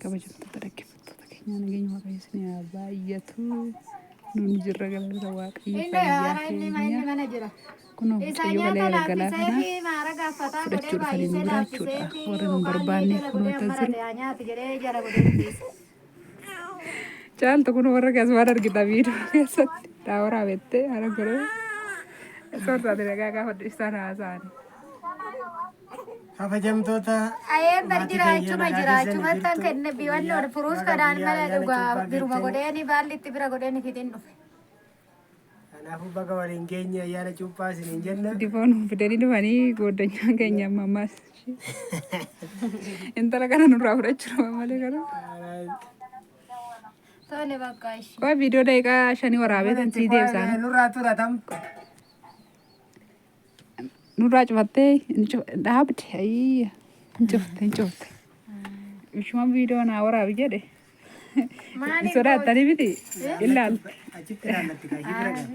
kabajamtoota dhaggeeffattoota keenya nageenya waaqayyo isin haa baay'atu. Nuun jirra galata waaqayyo fayyaa keenya. Kunoo mucayyoo galee galgalaa kana fudhachuu dhufanii nu bira jechuudha. Warra nu barbaanne kunoo akkas jiru. Caaltu kun warra keessumaan argita viidiyoo keessatti daawwaraa beektee haala godhee soortaati dhagaa gaafa isaan haasa'ani. Kabajamtoota jiraachuu mattaan kenne biiwwan furuus kanaan mala dhugaa biruma godheeni baalli itti bira godheeni fitiin dhufe. Kanaafuu bakka waliin keenya ayyaana cuuphaa isiniin jenna. Difoon fidanii dhufanii gooddanyaan keenya ammaas intala kana nurraa fudhachuu malee kana. Tole bakka ishee. Koo viidiyoo daqiiqaa 5 waraabee tan sii deebisaan. Nurraa turatam. Nurraa cufattee dhaabde ayya cufte. Ishuma viidiyoo naa waraabi jedhe. Sodaattanii miti ilaal. Achitti ilaallatti kaayee bira galu.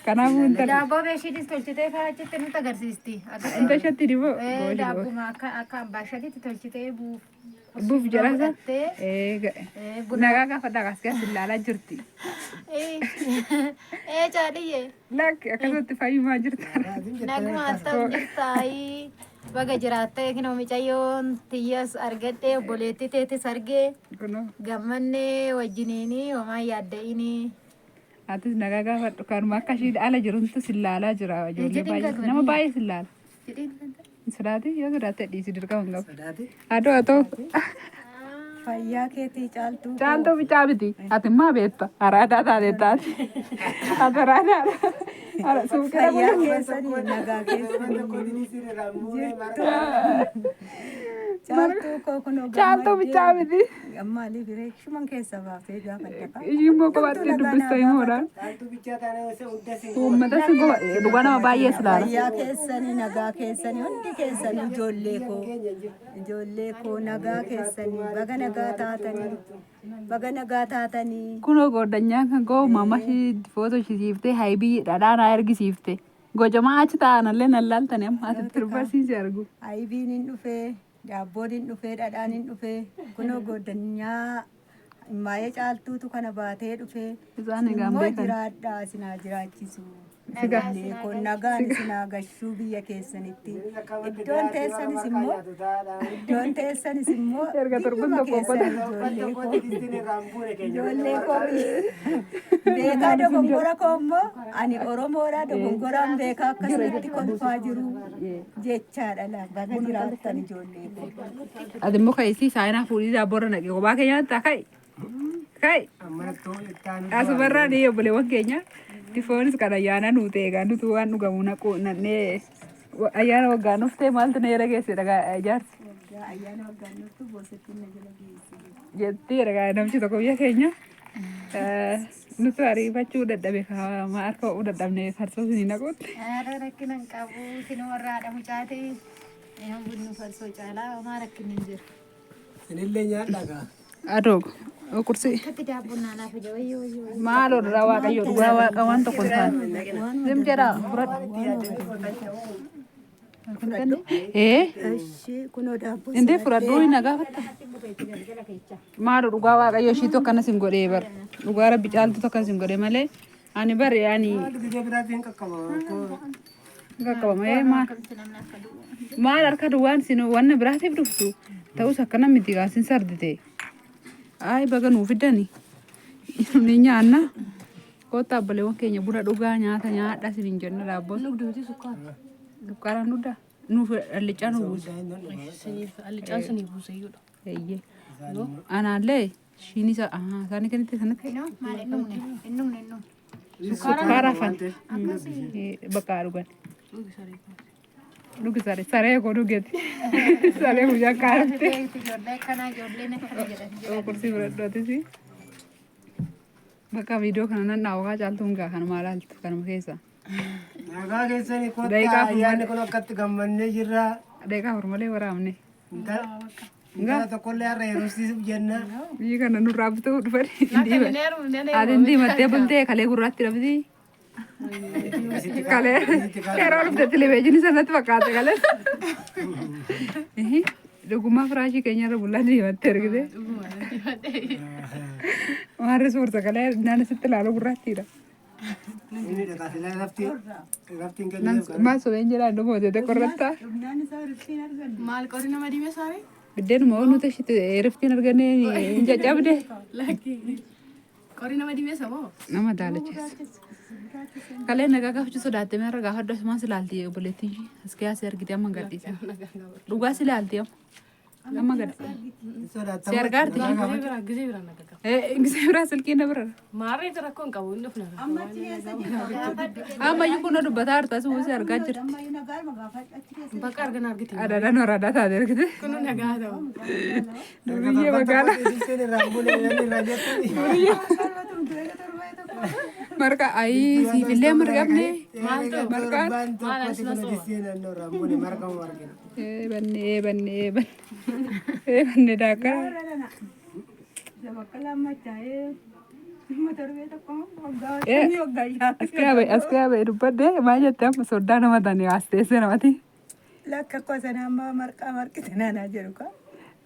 Kanaafuu intala. Daabboo beeshiitis tolchitee fa'aa achitti nutti agarsiisti. Inta shatti diboo. Daabbuma akka ambaashatitti tolchitee buuf jedhasa. Nagaa gaafa dhagaas keessa ilaalaa jirti. Caaliyyee. Lakki akkasatti fayyumaa jirti. Nagumaan ta'u jirtaayi. Baga jiraattee kinoo mucayyoon tiyyas argadhee obboleettii teetis argee gammannee wajjiniini homaa yaadda'ini. Atis nagaa gaafadhu kanuma akka ishii ala jiruntu sillaalaa jira ijoollee baay'ee nama baay'ee sillaala. Sodaati yoo sodaatte dhiisi dirqama hin qabu. Adoo atoo. Fayyaa keetii caaltuu. Caaltuu bicaa miti ati maa beekta araadaa taatee taate. Ati araadaadha. Fayyaa keessanii nagaa keessanii caaltuu koo kunoo caaltuu bicaa miti. Maaliif reekshuman keessa baafee gaafa dhaqa. Ishiin boo qabattee dubbista himoodhaan. Uummata si dhugaa nama baay'ee silaala. Fayyaa keessanii nagaa keessanii hundi keessanii ijoollee koo nagaa keessanii baga nagaa taatanii. Kunoo gooddanyaan kan koo mamma ishii footoo ishisiiftee haybii dhadhaanaa ergisiifte. Gojamaa achi taa'anallee nan laaltanii amma asitti dubbisiise argu. Haybiin hin dhufee, daabboon hin dhufee, dhadhaan hin dhufee. Kunoo gooddanyaa maayee caaltuutu kana baatee dhufee. Isaan egaa immoo beekan. jiraadhaa isinaa jiraachisu. Ijoollee koo nagaan isinaa gashuu biyya keessanitti. Iddoon teessanis immoo Erga torban tokko ijoollee koo beekaa dogongora koo immoo ani Oromoodhaa dogongoraan beekaa akkasumatti kolfaa jiru jechaadha baga jiraattan ijoollee koo. Ati immoo ka'isii saayinaa fuudhii daabboorra naqee kophaa keenya nyaattaa ka'i. Ka'i. Asumarraa ni obboleewwan keenya. Tifoonis kan ayyaana nu ta'e egaa nuti waan dhugamu naqnee ayyaana waggaa nuuf ta'e maaltu na jala geesse dhagaa ijaarsi. Ayyaana waggaa nuuf boosatti na jala geesse. Jettee dhagaa namchi tokko biyya keenya nuti ariifachuu dadhabe maa harka ho'uu dadhabne farsoo sinii naquutti. Rakkina hin qabu sinoo warra haadha mucaate yoo bunnu farsoo caalaa homaa rakkinni hin jiru. Sinillee nyaadhaa. Adoogo. Kursi. Kati daabboon naanaaf ija wayyoo. Maaloo irraa waaqayyo dhugaa waaqa waan tokko hin taane. Sim jedhaa fudhadhu. Kunoo daabboo. Indee fudhadhuu hin agaafatta. Maaloo dhugaa waaqayyo ishiitu akkanas hin godhee bara. Dhugaa rabbi caaltu akkas hin godhee malee ani bari ani. Qaqqabama maal harka duwwaan sin wanna biraatiif dhuftu ta'us akkana miti gaasin sardite. Ay baga nuuf fidani. Ni nyaanna. Koota obboleewwan keenya buna dhugaa nyaata nyaadha isin jenna daabboon. Dhugduuti sukkaara. Sukkaaraan dhugda. Nuuf allicaan nu buusa. Allicaan sinii buusayyuudha. Eeyyee. Anaallee shiin isa isaanii kanitti sanatti. Maal innumne. Sukkaara afaan. Bakka dhugan. Dhugi saree koo dhugeeti. Saree guyyaa kaarratti. Kursi fudhadhootisi. Bakka viidiyoo kana nan dhaawaa caaltuun gaa kanuma ilaaltu kanuma keessa. Nagaa keessanii kottaa ayyaanni kun akkatti gammannee jirra. Deeqaa hormalee waraabne. Intala tokkollee har'a yeroostiisuuf jenna. Biyyi kana nurraa bituu dhufani. Ati hin diimattee bultee kalee gurraatti dhabdi. Kalee yeroo dhufte televezyiinii sanatti fakkaate kalee. Dhuguma firaashii keenyarra bullaa deemattee argite. Maarri suurta kalee naan sitti ilaalu gurraattiidha. Ini dekat sila rafting kan Maa sobeen jedhaa iddoo mootete qorrattaa. Maal qorri nama dhibee saare? Biddeen moo nuti riftiin argannee hin caccabde. Qorri nama dhibee samoo? Nama daalacheessa. Kalee nagaa gaafachuu sodaatte meerra gaafa adda sumaan silaalti obboleettiin ishee as keessaa argite amma gadhiise. Dhugaa silaalti amma. Amma gadhiise. Si argaarti. Gisee biraan nagaa. Gisee biraa silkii na bira. Maarree rakkoon qabu inni of Ammayyuu kun dubbataa hartaa si buusee argaa jirti. Bakka argan argite. Adadaan waraanaa taate argite. Kun nagaa ta'u. Duruyyee magaalaa. ini rambut ini rajat. Marka ayii siifillee marqabne. Maaltu? Marqaan. Maal as na soo? Rambut ini markam wargina. Banne daakara. Askaabe dubbadde maal jette amma soddaa nama tani aasteesse namati. Lakka kosa nama marqaa marqite naanaa jedhu ka.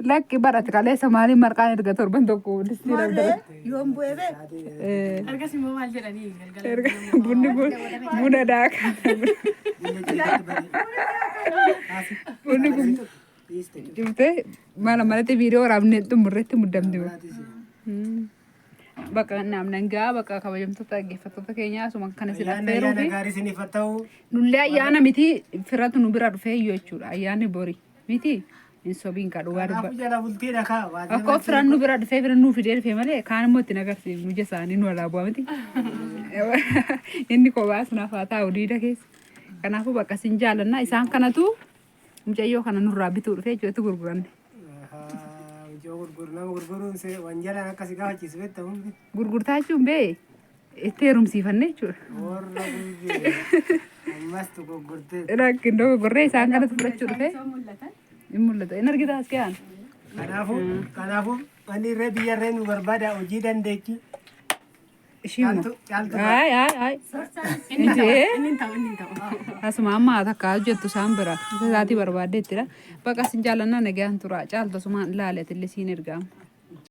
Lakki badhate kaleessa maaliin marqaan erga torban tokko distii Maarree yoon bu'ee beeku. Argas immoo maal jedhanii galgala. bunni kun buna daaka. Bunni kun dhibtee maala malatti viidiyoo waraabnee xumurreetti muddamti. Bakka namnan gaa bakka kabajamtoota dhaggeeffattoota keenyaa asuma kana si dhaffeeruu fi Garis ini fatau. nullee ayyaana miti firatu nu bira dhufee iyyuu jechuudha. Ayyaanni bori miti hin sobiin ka dhugaa dubba. Aku jalan bulti dah kah. Akkoo firan nu bira dhufee firan nuu fidee dhufee malee kaan immoo itti nagarsiisu nuja isaanii nu alaa bu'aa miti. Inni kophaa sunaaf haa taa'u diida keessa. Kanaafuu bakka sin jaalannaa isaan kanatu mucayyoo kana nurraa bituu dhufee jechuutti gurguranne. Gurgurun se wanjala nak kasih kau cis betul. Gurgurtaa jechuun bee itti heerumsiifanne jechuudha. Orang gurgur. Mas tu gurgurte. Rakkin dogoggorree isaan kanatu fudhachuu dhufee hin mul'ata. Hin argita as ka'an. Kanafu ani biar nu berbada uji dan deki. Ishiimu. Caltu. Ay. Injee. Inni hin ta'u. Asuma amma takka hojjettu isaan bira. Isaatii barbaaddeettidha. Bakka sin jaalannaa nagaan tura. Caaltu asumaan ilaaleetillee siin ergaama.